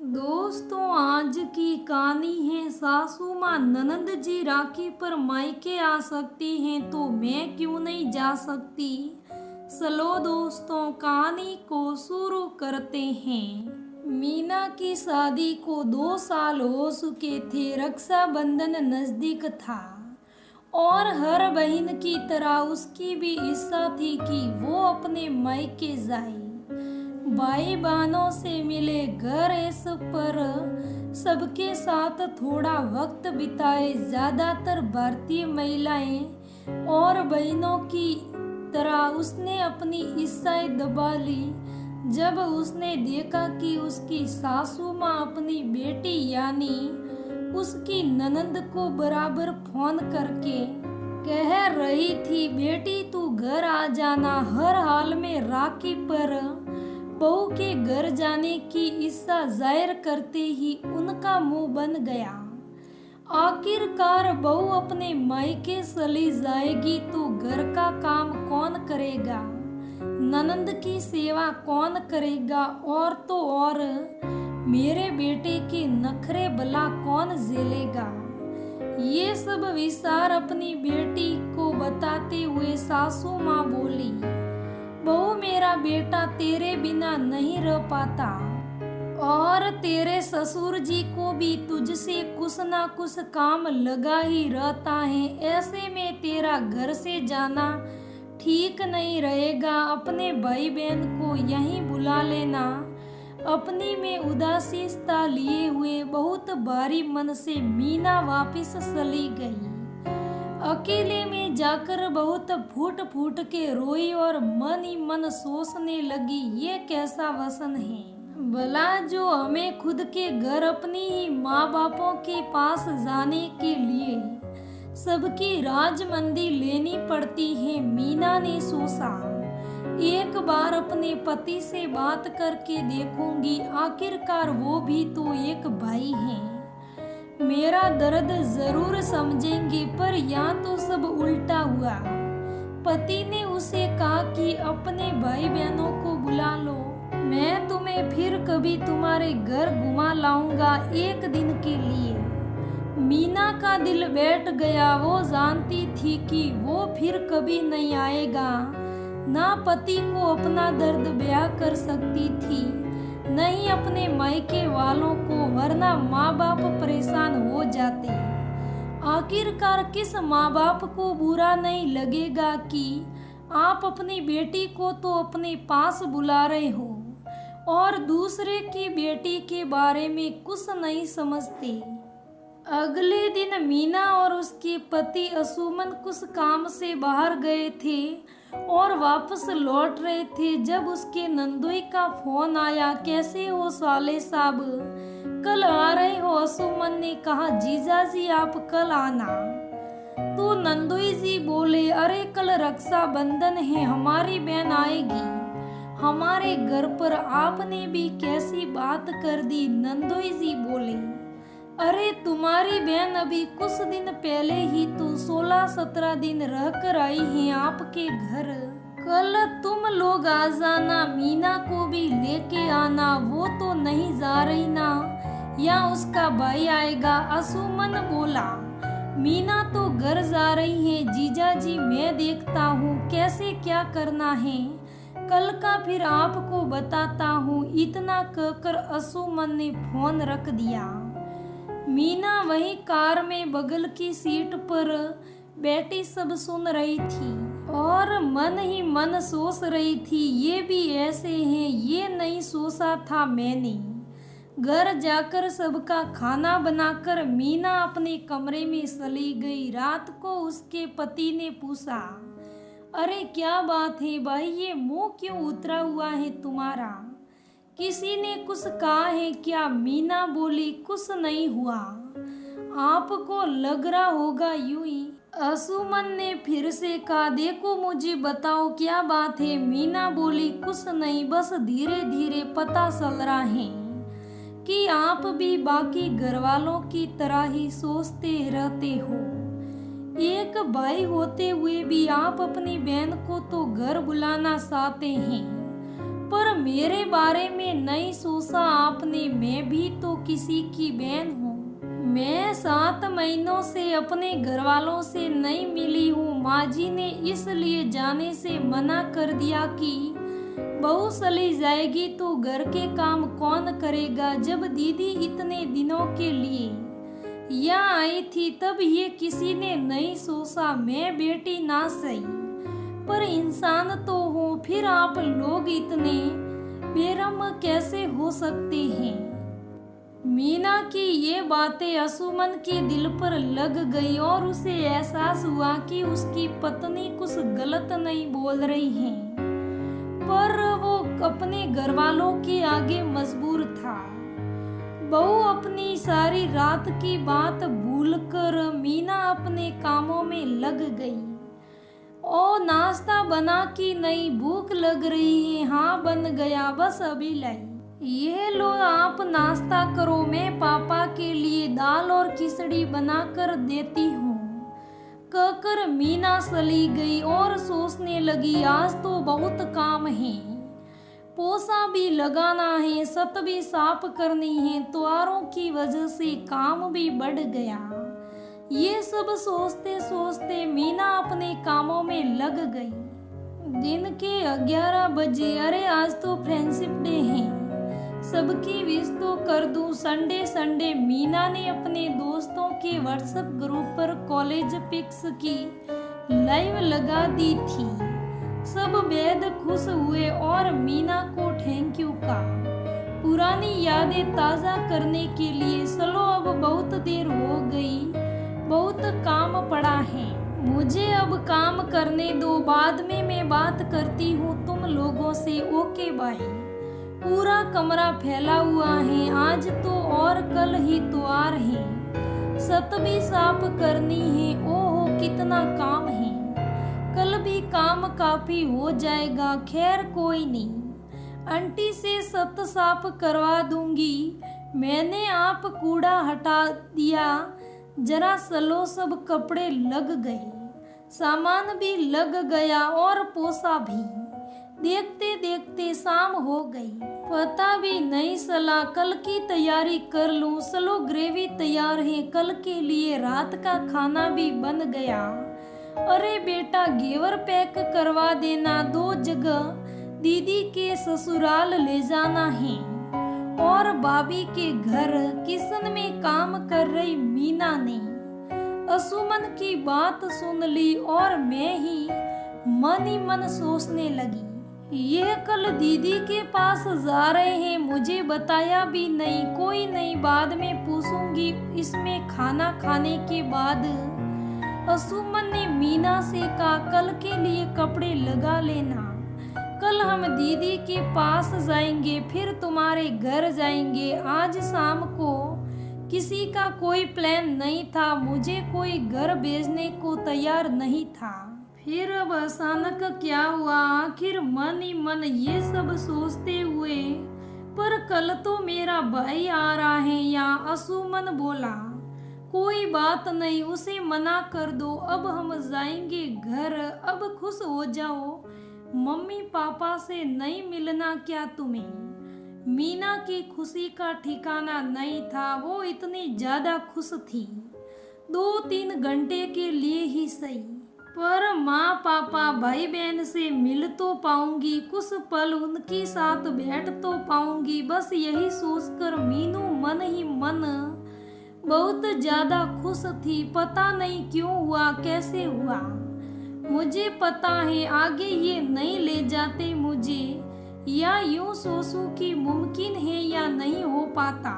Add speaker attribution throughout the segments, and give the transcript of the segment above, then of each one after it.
Speaker 1: दोस्तों, आज की कहानी है सासू माँ ननंद जी राखी पर मायके आ सकती हैं तो मैं क्यों नहीं जा सकती। चलो दोस्तों, कहानी को शुरू करते हैं। मीना की शादी को 2 साल हो चुके थे। रक्षाबंधन नजदीक था और हर बहन की तरह उसकी भी इच्छा थी कि वो अपने मायके जाए, भाई बहनों से मिले, घर ऐसे पर सबके साथ थोड़ा वक्त बिताए। ज्यादातर भारतीय महिलाएं और बहनों की तरह उसने अपनी इच्छाएं दबा ली। जब उसने देखा कि उसकी सासू माँ अपनी बेटी यानी उसकी ननंद को बराबर फोन करके कह रही थी, बेटी तू घर आ जाना, हर हाल में राखी पर बहू के घर जाने की इच्छा जाहिर करते ही उनका मुंह बन गया। आखिरकार बहू अपने मायके चली जाएगी तो घर का काम कौन करेगा, ननंद की सेवा कौन करेगा, और तो और मेरे बेटे के नखरे भला कौन झेलेगा। ये सब विचार अपनी बेटी को बताते हुए सासू माँ बोली, बहू मेरा बेटा तेरे बिना नहीं रह पाता और तेरे ससुर जी को भी तुझसे कुछ ना कुछ काम लगा ही रहता है। ऐसे में तेरा घर से जाना ठीक नहीं रहेगा। अपने भाई बहन को यहीं बुला लेना। अपनी में उदासीनता लिए हुए बहुत भारी मन से मीना वापस चली गई। अकेले में जाकर बहुत फूट फूट के रोई और मन ही मन सोचने लगी, ये कैसा वसन है भला जो हमें खुद के घर अपनी ही माँ बापों के पास जाने के लिए सबकी राजमंदी लेनी पड़ती है। मीना ने सोचा, एक बार अपने पति से बात करके देखूंगी, आखिरकार वो भी तो एक भाई है, मेरा दर्द जरूर समझेंगे। पर यहाँ तो सब उल्टा हुआ। पति ने उसे कहा कि अपने भाई बहनों को बुला लो, मैं तुम्हें फिर कभी तुम्हारे घर घुमा लाऊंगा एक दिन के लिए। मीना का दिल बैठ गया। वो जानती थी कि वो फिर कभी नहीं आएगा। ना पति को अपना दर्द बयां कर सकती थी, नहीं अपने मायके वालों को, वरना माँ बाप परेशान हो जाते। आखिरकार किस माँ बाप को बुरा नहीं लगेगा कि आप अपनी बेटी को तो अपने पास बुला रहे हो और दूसरे की बेटी के बारे में कुछ नहीं समझते। अगले दिन मीना और उसके पति असुमन कुछ काम से बाहर गए थे और वापस लौट रहे थे जब उसके नंदोई का फोन आया। कैसे हो साले साहब, कल आ रहे हो? असुमन ने कहा, जीजा जी आप कल आना। तो नंदोई जी बोले, अरे कल रक्षाबंधन है, हमारी बहन आएगी हमारे घर पर, आपने भी कैसी बात कर दी। नंदोई जी बोले, अरे तुम्हारी बहन अभी कुछ दिन पहले ही तो 16-17 दिन रहकर आई है आपके घर। कल तुम लोग आ जाना, मीना को भी लेके आना। वो तो नहीं जा रही ना, या उसका भाई आएगा? असुमन बोला, मीना तो घर जा रही है जीजा जी, मैं देखता हूँ कैसे क्या करना है, कल का फिर आपको बताता हूँ। इतना कहकर असुमन ने फोन रख दिया। मीना वही कार में बगल की सीट पर बैठी सब सुन रही थी और मन ही मन सोच रही थी, ये भी ऐसे हैं, ये नहीं सोचा था मैंने। घर जाकर सबका खाना बनाकर मीना अपने कमरे में चली गई। रात को उसके पति ने पूछा, अरे क्या बात है भाई, ये मुंह क्यों उतरा हुआ है तुम्हारा, किसी ने कुछ कहा है क्या? मीना बोली, कुछ नहीं हुआ, आपको लग रहा होगा यूं ही। असुमन ने फिर से कहा, देखो मुझे बताओ क्या बात है? मीना बोली, कुछ नहीं, बस धीरे धीरे पता चल रहा है कि आप भी बाकी घर वालों की तरह ही सोचते रहते हो। एक भाई होते हुए भी आप अपनी बहन को तो घर बुलाना चाहते हैं, पर मेरे बारे में नहीं सोचा आपने। मैं भी तो किसी की बहन हूँ। मैं 7 महीनों से अपने घर वालों से नहीं मिली हूँ। माँ जी ने इसलिए जाने से मना कर दिया कि बहू चली जाएगी तो घर के काम कौन करेगा। जब दीदी इतने दिनों के लिए यहाँ आई थी तब ये किसी ने नहीं सोचा मैं बेटी ना सही पर इंसान तो हूँ। फिर आप लोग इतने बेरहम कैसे हो सकते हैं। मीना की ये बातें असुमन के दिल पर लग गई और उसे एहसास हुआ कि उसकी पत्नी कुछ गलत नहीं बोल रही है, पर वो अपने घर वालों के आगे मजबूर था। बहू अपनी सारी रात की बात भूलकर मीना अपने कामों में लग गई। ओ नाश्ता बना कि नहीं, भूख लग रही है। हाँ बन गया, बस अभी लाई। ये लो आप नाश्ता करो, मैं पापा के लिए दाल और खिचड़ी बना कर देती हूँ। कहकर मीना चली गई और सोचने लगी आज तो बहुत काम है। पोछा भी लगाना है, छत भी साफ करनी है। त्योहारों की वजह से काम भी बढ़ गया। ये सब सोचते सोचते मीना अपने कामों में लग गई। दिन के 11 बजे। अरे आज तो फ्रेंडशिप डे है, सबकी विश तो कर दूं। संडे मीना ने अपने दोस्तों के व्हाट्सएप ग्रुप पर कॉलेज पिक्स की लाइव लगा दी थी। सब बेहद खुश हुए और मीना को थैंक यू कहा। पुरानी यादें ताजा करने के लिए चलो अब बहुत देर हो गई, बहुत काम पड़ा है, मुझे अब काम करने दो, बाद में मैं बात करती हूँ तुम लोगों से। Okay bye. पूरा कमरा फैला हुआ है, आज तो और कल ही त्योहार है, छत भी साफ करनी है। ओहो कितना काम है, कल भी काम काफी हो जाएगा। खैर कोई नहीं, आंटी से छत साफ करवा दूंगी। मैंने आप कूड़ा हटा दिया, जरा चलो। सब कपड़े लग गए, सामान भी लग गया और पोछा भी। देखते देखते शाम हो गई, पता भी नहीं चला। कल की तैयारी कर लूं। चलो ग्रेवी तैयार है, कल के लिए रात का खाना भी बन गया। अरे बेटा घेवर पैक करवा देना, 2 जगह दीदी के ससुराल ले जाना है। और भाभी के घर किचन में काम कर रही मीना ने असुमन की बात सुन ली और मैं ही मन सोचने लगी, ये कल दीदी के पास जा रहे हैं, मुझे बताया भी नहीं। कोई नहीं, बाद में पूछूंगी। इसमें खाना खाने के बाद असुमन ने मीना से कहा कल के लिए कपड़े लगा लेना, कल हम दीदी के पास जाएंगे, फिर तुम्हारे घर जाएंगे। आज शाम को किसी का कोई प्लान नहीं था, मुझे कोई घर भेजने को तैयार नहीं था। फिर अब अचानक क्या हुआ, आखिर मन ही मन ये सब सोचते हुए, पर कल तो मेरा भाई आ रहा है यहाँ। असुमन बोला कोई बात नहीं, उसे मना कर दो, अब हम जाएंगे घर। अब खुश हो जाओ, मम्मी पापा से नहीं मिलना क्या तुम्हें। मीना की खुशी का ठिकाना नहीं था, वो इतनी ज्यादा खुश थी, 2-3 घंटे के लिए ही सही, पर माँ पापा भाई बहन से मिल तो पाऊंगी, कुछ पल उनके साथ बैठ तो पाऊंगी। बस यही सोचकर मीनू मन ही मन बहुत ज्यादा खुश थी। पता नहीं क्यों हुआ, कैसे हुआ, मुझे पता है आगे ये नहीं ले जाते मुझे, या यूं सोचूं कि मुमकिन है या नहीं हो पाता।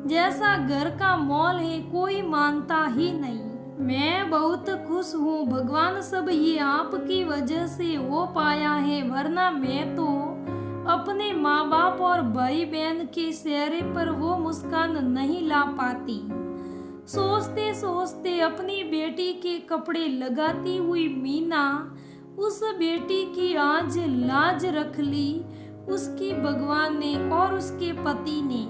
Speaker 1: जैसा घर का मॉल है कोई मानता ही नहीं। मैं बहुत खुश हूँ, भगवान सब ये आपकी वजह से हो पाया है, वरना मैं तो अपने माँ बाप और भाई बहन के चेहरे पर वो मुस्कान नहीं ला पाती। सोचते सोचते अपनी बेटी के कपड़े लगाती हुई मीना उस बेटी की आज लाज रख ली, उसकी भगवान ने और उसके पति ने।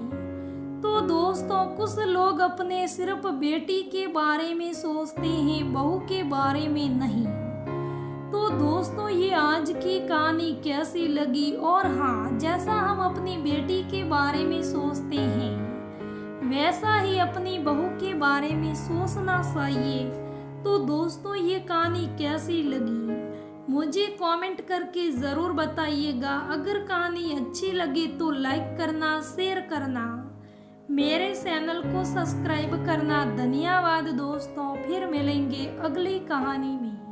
Speaker 1: तो दोस्तों, कुछ लोग अपने सिर्फ बेटी के बारे में सोचते हैं, बहू के बारे में नहीं। तो दोस्तों, ये आज की कहानी कैसी लगी, और हाँ, जैसा हम अपनी बेटी के बारे में सोचते हैं बारे में सोचना चाहिए। तो दोस्तों ये कहानी कैसी लगी मुझे कमेंट करके ज़रूर बताइएगा। अगर कहानी अच्छी लगे तो लाइक करना, शेयर करना, मेरे चैनल को सब्सक्राइब करना। धन्यवाद दोस्तों, फिर मिलेंगे अगली कहानी में।